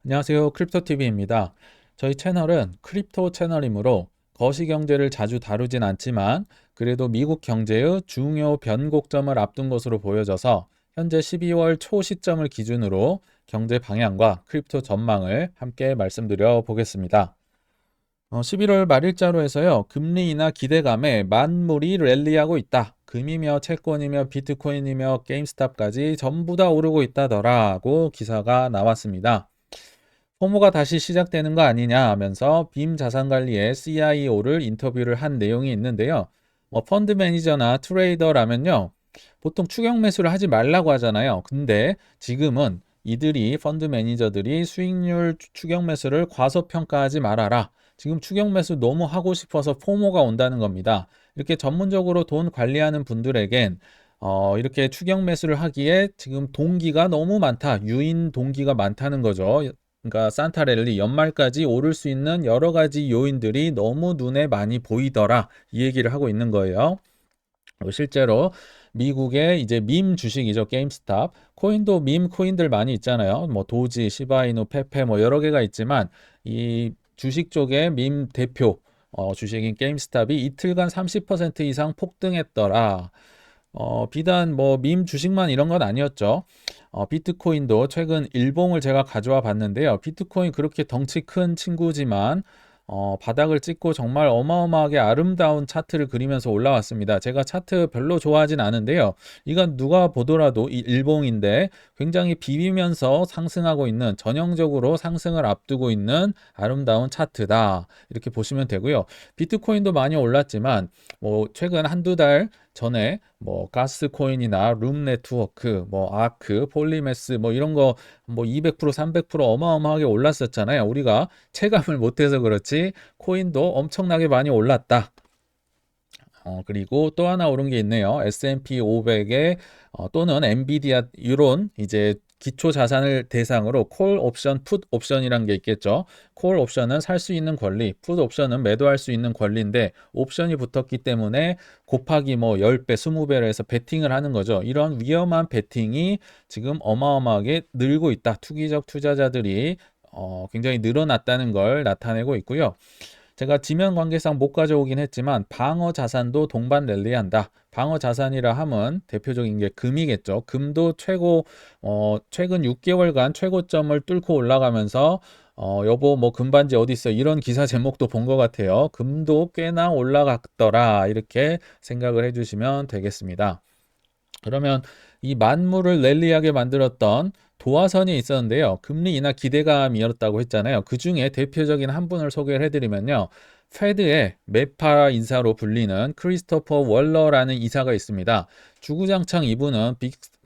안녕하세요. 크립토TV입니다. 저희 채널은 크립토 채널이므로 거시경제를 자주 다루진 않지만 그래도 미국 경제의 중요 변곡점을 앞둔 것으로 보여져서 현재 12월 초 시점을 기준으로 경제 방향과 크립토 전망을 함께 말씀드려 보겠습니다. 11월 말일자로 해서요. 금리 인하 기대감에 만물이 랠리하고 있다. 금이며 채권이며 비트코인이며 게임스탑까지 전부 다 오르고 있다더라고 기사가 나왔습니다. 포모가 다시 시작되는 거 아니냐 하면서 빔 자산관리의 CIO를 인터뷰를 한 내용이 있는데요. 펀드 매니저나 트레이더라면요. 보통 추격 매수를 하지 말라고 하잖아요. 근데 지금은 이들이 펀드 매니저들이 수익률 추격 매수를 과소평가하지 말아라. 지금 추격 매수 너무 하고 싶어서 포모가 온다는 겁니다. 이렇게 전문적으로 돈 관리하는 분들에겐 이렇게 추격 매수를 하기에 지금 동기가 너무 많다. 유인 동기가 많다는 거죠. 그러니까 산타랠리 연말까지 오를 수 있는 여러 가지 요인들이 너무 눈에 많이 보이더라. 이 얘기를 하고 있는 거예요. 실제로 미국의 이제 밈 주식이죠. 게임스탑. 코인도 밈 코인들 많이 있잖아요. 뭐 도지, 시바이누, 페페 뭐 여러 개가 있지만 이 주식 쪽의 밈 대표 주식인 게임스탑이 이틀간 30% 이상 폭등했더라. 비단 뭐 밈 주식만 이런 건 아니었죠. 비트코인도 최근 일봉을 제가 가져와 봤는데요. 비트코인 그렇게 덩치 큰 친구지만 바닥을 찍고 정말 어마어마하게 아름다운 차트를 그리면서 올라왔습니다. 제가 차트 별로 좋아하진 않은데요. 이건 누가 보더라도 이 일봉인데 굉장히 비비면서 상승하고 있는 전형적으로 상승을 앞두고 있는 아름다운 차트다. 이렇게 보시면 되고요. 비트코인도 많이 올랐지만 뭐 최근 한두 달 전에 뭐 가스코인이나 룸네트워크, 뭐 아크, 폴리메스 뭐 이런 거 뭐 200%, 300% 어마어마하게 올랐었잖아요. 우리가 체감을 못해서 그렇지 코인도 엄청나게 많이 올랐다. 그리고 또 하나 오른 게 있네요. S&P 500에 또는 엔비디아 이런 이제 기초 자산을 대상으로 콜 옵션, 풋 옵션이란 게 있겠죠. 콜 옵션은 살 수 있는 권리, 풋 옵션은 매도할 수 있는 권리인데 옵션이 붙었기 때문에 곱하기 뭐 10배, 20배로 해서 베팅을 하는 거죠. 이런 위험한 베팅이 지금 어마어마하게 늘고 있다. 투기적 투자자들이 굉장히 늘어났다는 걸 나타내고 있고요. 제가 지면 관계상 못 가져오긴 했지만 방어 자산도 동반 랠리한다. 방어 자산이라 함은 대표적인 게 금이겠죠. 금도 최근 6개월간 최고점을 뚫고 올라가면서 여보 뭐 금반지 어디 있어 이런 기사 제목도 본 것 같아요. 금도 꽤나 올라갔더라 이렇게 생각을 해주시면 되겠습니다. 그러면 이 만물을 랠리하게 만들었던 도화선이 있었는데요. 금리 인하 기대감이었다고 했잖아요. 그 중에 대표적인 한 분을 소개를 해드리면요. 페드의 매파 인사로 불리는 크리스토퍼 월러라는 이사가 있습니다. 주구장창 이분은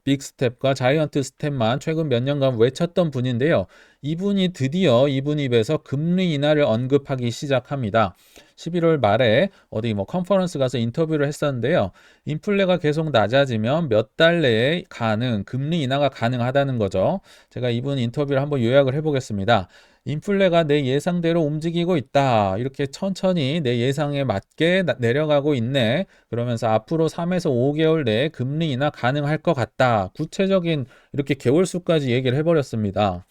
빅스텝과 자이언트 스텝만 최근 몇 년간 외쳤던 분인데요. 이분이 드디어 이분 입에서 금리 인하를 언급하기 시작합니다. 11월 말에 어디 뭐 컨퍼런스 가서 인터뷰를 했었는데요. 인플레가 계속 낮아지면 몇 달 내에 금리 인하가 가능하다는 거죠. 제가 이분 인터뷰를 한번 요약을 해보겠습니다. 인플레가 내 예상대로 움직이고 있다. 이렇게 천천히 내 예상에 맞게 내려가고 있네. 그러면서 앞으로 3에서 5개월 내에 금리 인하 가능할 것 같다. 구체적인 이렇게 개월 수까지 얘기를 해버렸습니다.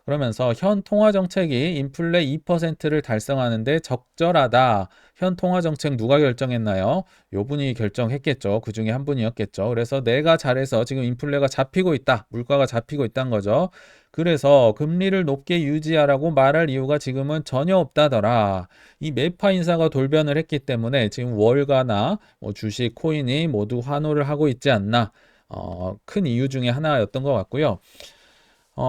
그러면서 현 통화 정책이 인플레 2%를 달성하는데 적절하다. 현 통화 정책 누가 결정했나요? 요 분이 결정했겠죠. 그 중에 한 분이었겠죠. 그래서 내가 잘해서 지금 인플레가 잡히고 있다. 물가가 잡히고 있다는 거죠. 그래서 금리를 높게 유지하라고 말할 이유가 지금은 전혀 없다더라. 이 매파 인사가 돌변을 했기 때문에 지금 월가나 뭐 주식, 코인이 모두 환호를 하고 있지 않나. 큰 이유 중에 하나였던 것 같고요.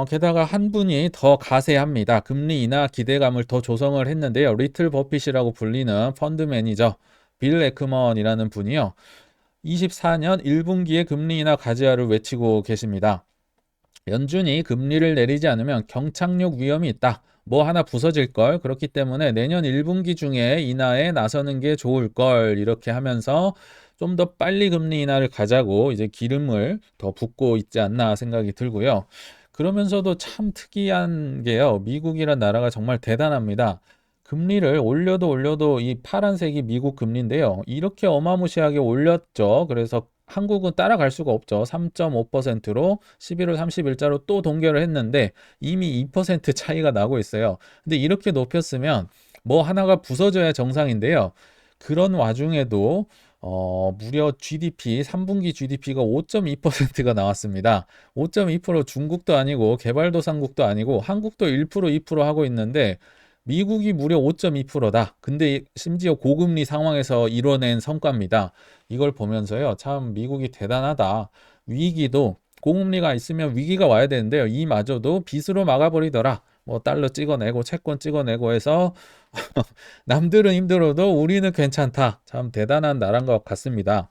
게다가 한 분이 더 가세합니다. 금리 인하 기대감을 더 조성을 했는데요. 리틀 버핏이라고 불리는 펀드 매니저 빌 에크먼이라는 분이요. 24년 1분기에 금리 인하 가지화를 외치고 계십니다. 연준이 금리를 내리지 않으면 경착륙 위험이 있다. 뭐 하나 부서질 걸. 그렇기 때문에 내년 1분기 중에 인하에 나서는 게 좋을 걸. 이렇게 하면서 좀 더 빨리 금리 인하를 가자고 이제 기름을 더 붓고 있지 않나 생각이 들고요. 그러면서도 참 특이한 게요. 미국이란 나라가 정말 대단합니다. 금리를 올려도 이 파란색이 미국 금리인데요. 이렇게 어마무시하게 올렸죠. 그래서 한국은 따라갈 수가 없죠. 3.5%로 11월 30일자로 또 동결을 했는데 이미 2% 차이가 나고 있어요. 근데 이렇게 높였으면 뭐 하나가 부서져야 정상인데요. 그런 와중에도 무려 GDP, 3분기 GDP가 5.2%가 나왔습니다. 5.2% 중국도 아니고 개발도상국도 아니고 한국도 1%, 2% 하고 있는데 미국이 무려 5.2%다. 근데 심지어 고금리 상황에서 이뤄낸 성과입니다. 이걸 보면서요. 참 미국이 대단하다. 위기도 고금리가 있으면 위기가 와야 되는데요. 이마저도 빚으로 막아버리더라. 뭐 달러 찍어내고 채권 찍어내고 해서 남들은 힘들어도 우리는 괜찮다. 참 대단한 나라인 것 같습니다.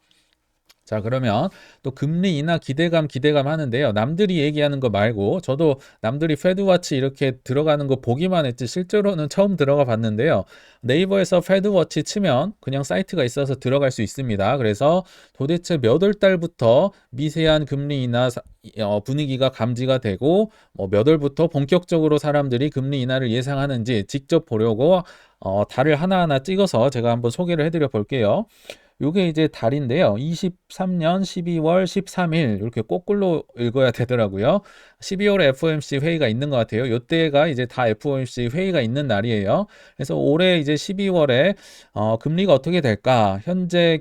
자, 그러면 또 금리 인하 기대감 하는데요. 남들이 얘기하는 거 말고 저도 남들이 페드워치 이렇게 들어가는 거 보기만 했지 실제로는 처음 들어가 봤는데요. 네이버에서 페드워치 치면 그냥 사이트가 있어서 들어갈 수 있습니다. 그래서 도대체 몇 월 달부터 미세한 금리 인하 분위기가 감지가 되고 몇 월부터 본격적으로 사람들이 금리 인하를 예상하는지 직접 보려고 달을 하나하나 찍어서 제가 한번 소개를 해드려 볼게요. 요게 이제 달인데요. 23년 12월 13일 이렇게 거꾸로 읽어야 되더라고요. 12월에 FOMC 회의가 있는 것 같아요. 요때가 이제 다 FOMC 회의가 있는 날이에요. 그래서 올해 이제 12월에 금리가 어떻게 될까? 현재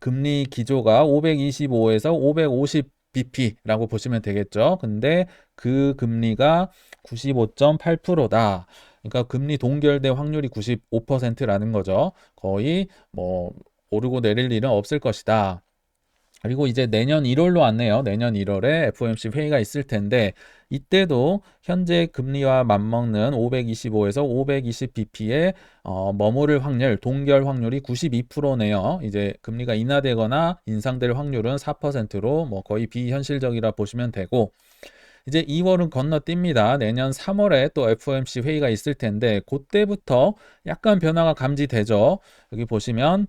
금리 기조가 525에서 550 BP라고 보시면 되겠죠. 근데 그 금리가 95.8%다. 그러니까 금리 동결될 확률이 95%라는 거죠. 거의 뭐 오르고 내릴 일은 없을 것이다. 그리고 이제 내년 1월로 왔네요. 내년 1월에 FOMC 회의가 있을 텐데 이때도 현재 금리와 맞먹는 525에서 520bp의 머무를 확률, 동결 확률이 92%네요. 이제 금리가 인하되거나 인상될 확률은 4%로 뭐 거의 비현실적이라 보시면 되고 이제 2월은 건너뜁니다. 내년 3월에 또 FOMC 회의가 있을 텐데 그때부터 약간 변화가 감지되죠. 여기 보시면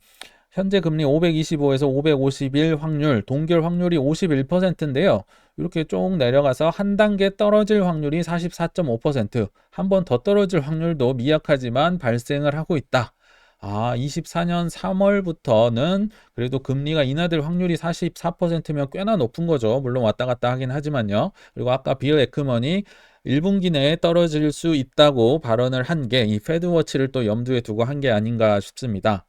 현재 금리 525에서 551 확률, 동결 확률이 51%인데요. 이렇게 쭉 내려가서 한 단계 떨어질 확률이 44.5%, 한 번 더 떨어질 확률도 미약하지만 발생을 하고 있다. 24년 3월부터는 그래도 금리가 인하될 확률이 44%면 꽤나 높은 거죠. 물론 왔다 갔다 하긴 하지만요. 그리고 아까 빌 에크먼이 1분기 내에 떨어질 수 있다고 발언을 한 게 이 페드워치를 또 염두에 두고 한 게 아닌가 싶습니다.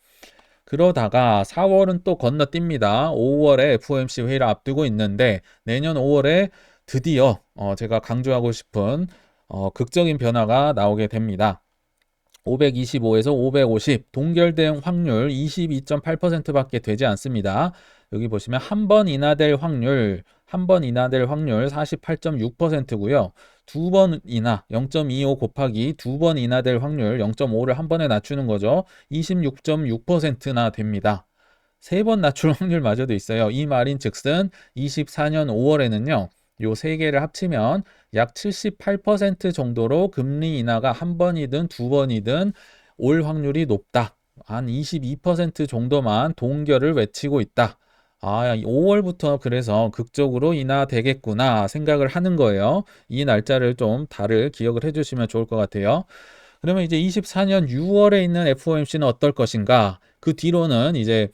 그러다가 4월은 또 건너뜁니다. 5월에 FOMC 회의를 앞두고 있는데 내년 5월에 드디어 제가 강조하고 싶은 극적인 변화가 나오게 됩니다. 525에서 550 동결된 확률 22.8%밖에 되지 않습니다. 여기 보시면 한 번 인하될 확률 48.6%고요. 두 번 인하 0.25 곱하기 두 번 인하될 확률 0.5를 한 번에 낮추는 거죠. 26.6%나 됩니다. 세 번 낮출 확률마저도 있어요. 이 말인 즉슨 24년 5월에는요. 요 세 개를 합치면 약 78% 정도로 금리 인하가 한 번이든 두 번이든 올 확률이 높다. 한 22% 정도만 동결을 외치고 있다. 5월부터 그래서 극적으로 인하되겠구나 생각을 하는 거예요. 이 날짜를 좀 다를 기억을 해주시면 좋을 것 같아요. 그러면 이제 24년 6월에 있는 FOMC는 어떨 것인가? 그 뒤로는 이제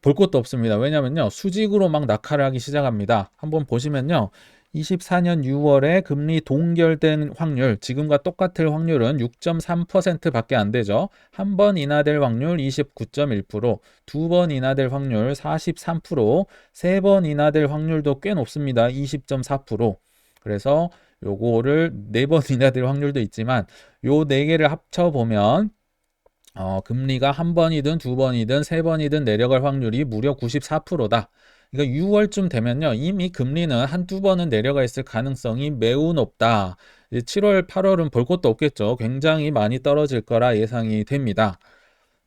볼 것도 없습니다. 왜냐면요. 수직으로 막 낙하를 하기 시작합니다. 한번 보시면요. 24년 6월에 금리 동결된 확률, 지금과 똑같을 확률은 6.3%밖에 안 되죠. 한 번 인하될 확률 29.1%, 두 번 인하될 확률 43%, 세 번 인하될 확률도 꽤 높습니다. 20.4%. 그래서 요거를 네 번 인하될 확률도 있지만 요 네 개를 합쳐 보면 금리가 한 번이든 두 번이든 세 번이든 내려갈 확률이 무려 94%다. 그러니까 6월쯤 되면요. 이미 금리는 한두 번은 내려가 있을 가능성이 매우 높다. 7월, 8월은 볼 것도 없겠죠. 굉장히 많이 떨어질 거라 예상이 됩니다.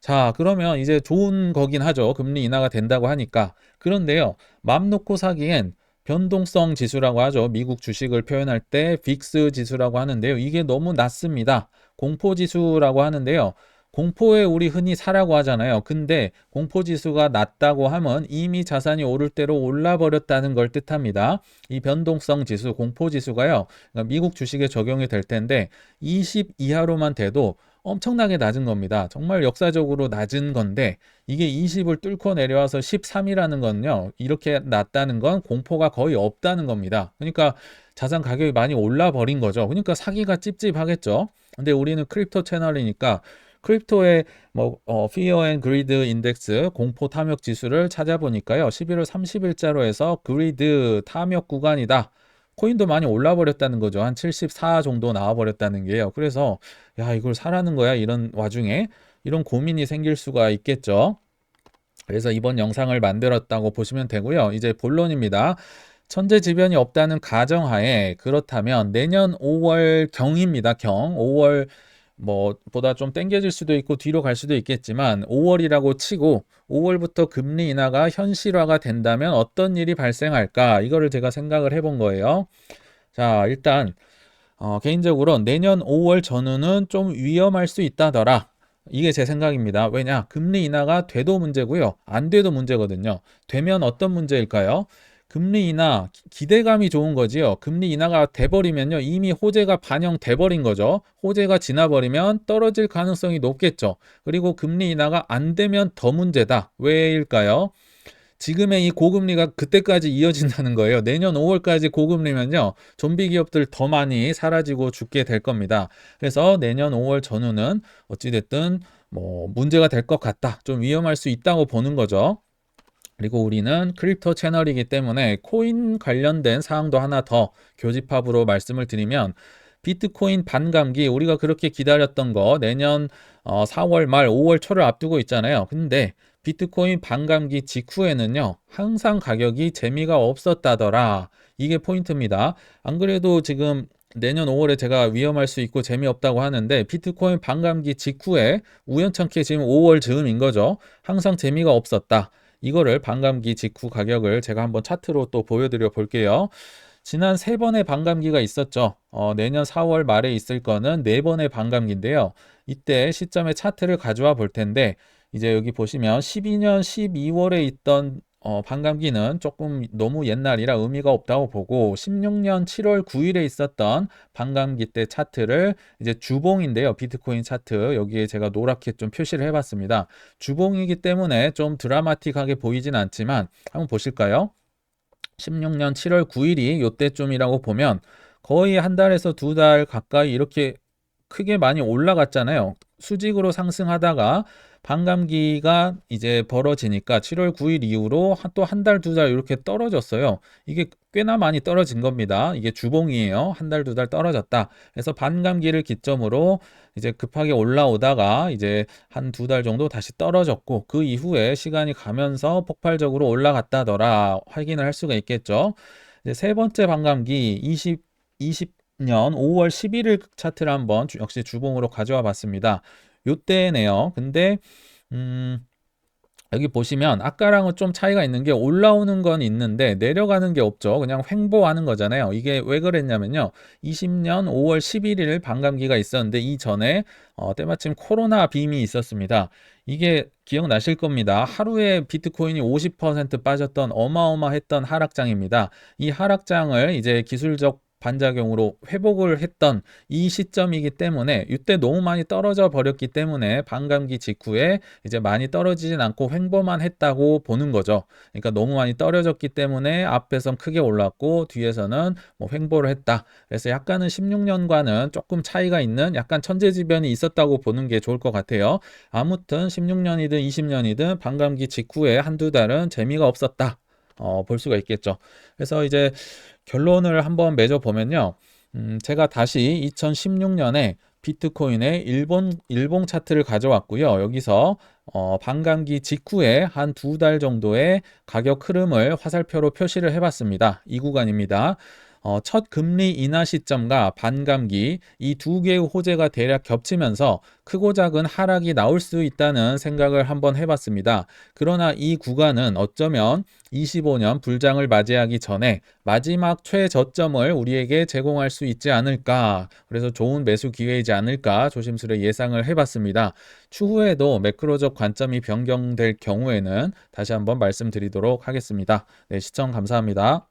자, 그러면 이제 좋은 거긴 하죠. 금리 인하가 된다고 하니까. 그런데요. 맘 놓고 사기엔 변동성 지수라고 하죠. 미국 주식을 표현할 때 빅스 지수라고 하는데요. 이게 너무 낮습니다. 공포 지수라고 하는데요. 공포에 우리 흔히 사라고 하잖아요. 근데 공포 지수가 낮다고 하면 이미 자산이 오를 대로 올라 버렸다는 걸 뜻합니다. 이 변동성 지수, 공포 지수가요. 그러니까 미국 주식에 적용이 될 텐데 20 이하로만 돼도 엄청나게 낮은 겁니다. 정말 역사적으로 낮은 건데 이게 20을 뚫고 내려와서 13이라는 건요. 이렇게 낮다는 건 공포가 거의 없다는 겁니다. 그러니까 자산 가격이 많이 올라 버린 거죠. 그러니까 사기가 찝찝하겠죠. 근데 우리는 크립토 채널이니까 크립토의 Fear and Greed 인덱스 공포 탐욕 지수를 찾아보니까요. 11월 30일자로 해서 그리드 탐욕 구간이다. 코인도 많이 올라 버렸다는 거죠. 한 74 정도 나와 버렸다는 게요. 그래서 야, 이걸 사라는 거야? 이런 와중에 이런 고민이 생길 수가 있겠죠. 그래서 이번 영상을 만들었다고 보시면 되고요. 이제 본론입니다. 천재지변이 없다는 가정하에 그렇다면 내년 5월 경입니다. 5월 보다 좀 땡겨질 수도 있고 뒤로 갈 수도 있겠지만 5월이라고 치고 5월부터 금리 인하가 현실화가 된다면 어떤 일이 발생할까? 이거를 제가 생각을 해본 거예요. 자, 일단 개인적으로 내년 5월 전후는 좀 위험할 수 있다더라. 이게 제 생각입니다. 왜냐? 금리 인하가 돼도 문제고요. 안 돼도 문제거든요. 되면 어떤 문제일까요? 금리 인하 기대감이 좋은 거지요. 금리 인하가 돼버리면요. 이미 호재가 반영돼 버린 거죠. 호재가 지나버리면 떨어질 가능성이 높겠죠. 그리고 금리 인하가 안 되면 더 문제다. 왜일까요? 지금의 이 고금리가 그때까지 이어진다는 거예요. 내년 5월까지 고금리면요. 좀비 기업들 더 많이 사라지고 죽게 될 겁니다. 그래서 내년 5월 전후는 어찌됐든 문제가 될 것 같다. 좀 위험할 수 있다고 보는 거죠. 그리고 우리는 크립토 채널이기 때문에 코인 관련된 사항도 하나 더 교집합으로 말씀을 드리면 비트코인 반감기 우리가 그렇게 기다렸던 거 내년 4월 말 5월 초를 앞두고 있잖아요. 근데 비트코인 반감기 직후에는요. 항상 가격이 재미가 없었다더라. 이게 포인트입니다. 안 그래도 지금 내년 5월에 제가 위험할 수 있고 재미없다고 하는데 비트코인 반감기 직후에 우연찮게 지금 5월 즈음인 거죠. 항상 재미가 없었다. 이거를 반감기 직후 가격을 제가 한번 차트로 또 보여드려 볼게요. 지난 3번의 반감기가 있었죠. 내년 4월 말에 있을 거는 4번의 반감기인데요. 이때 시점의 차트를 가져와 볼 텐데 이제 여기 보시면 12년 12월에 있던 반감기는 조금 너무 옛날이라 의미가 없다고 보고 16년 7월 9일에 있었던 반감기 때 차트를 이제 주봉인데요. 비트코인 차트 여기에 제가 노랗게 좀 표시를 해봤습니다. 주봉이기 때문에 좀 드라마틱하게 보이진 않지만 한번 보실까요? 16년 7월 9일이 요때쯤이라고 보면 거의 한 달에서 2달 가까이 이렇게 크게 많이 올라갔잖아요. 수직으로 상승하다가 반감기가 이제 벌어지니까 7월 9일 이후로 또 한 달, 2달 이렇게 떨어졌어요. 이게 꽤나 많이 떨어진 겁니다. 이게 주봉이에요. 한 달, 2달 떨어졌다. 그래서 반감기를 기점으로 이제 급하게 올라오다가 이제 한 2달 정도 다시 떨어졌고 그 이후에 시간이 가면서 폭발적으로 올라갔다더라 확인을 할 수가 있겠죠. 이제 세 번째 반감기 20년 5월 11일 차트를 한번 역시 주봉으로 가져와 봤습니다. 요때네요. 근데 여기 보시면 아까랑은 좀 차이가 있는 게 올라오는 건 있는데 내려가는 게 없죠. 그냥 횡보하는 거잖아요. 이게 왜 그랬냐면요. 20년 5월 11일 반감기가 있었는데 이전에 때마침 코로나 빔이 있었습니다. 이게 기억나실 겁니다. 하루에 비트코인이 50% 빠졌던 어마어마했던 하락장입니다. 이 하락장을 이제 기술적 반작용으로 회복을 했던 이 시점이기 때문에 이때 너무 많이 떨어져 버렸기 때문에 반감기 직후에 이제 많이 떨어지진 않고 횡보만 했다고 보는 거죠. 그러니까 너무 많이 떨어졌기 때문에 앞에선 크게 올랐고 뒤에서는 횡보를 했다. 그래서 약간은 16년과는 조금 차이가 있는 약간 천재지변이 있었다고 보는 게 좋을 것 같아요. 아무튼 16년이든 20년이든 반감기 직후에 한두 달은 재미가 없었다. 볼 수가 있겠죠. 그래서 이제 결론을 한번 맺어보면요. 제가 다시 2016년에 비트코인의 일봉 차트를 가져왔고요. 여기서 반감기 직후에 한 2달 정도의 가격 흐름을 화살표로 표시를 해봤습니다. 이 구간입니다. 첫 금리 인하 시점과 반감기 이 두 개의 호재가 대략 겹치면서 크고 작은 하락이 나올 수 있다는 생각을 한번 해봤습니다. 그러나 이 구간은 어쩌면 25년 불장을 맞이하기 전에 마지막 최저점을 우리에게 제공할 수 있지 않을까. 그래서 좋은 매수 기회이지 않을까 조심스레 예상을 해봤습니다. 추후에도 매크로적 관점이 변경될 경우에는 다시 한번 말씀드리도록 하겠습니다. 네, 시청 감사합니다.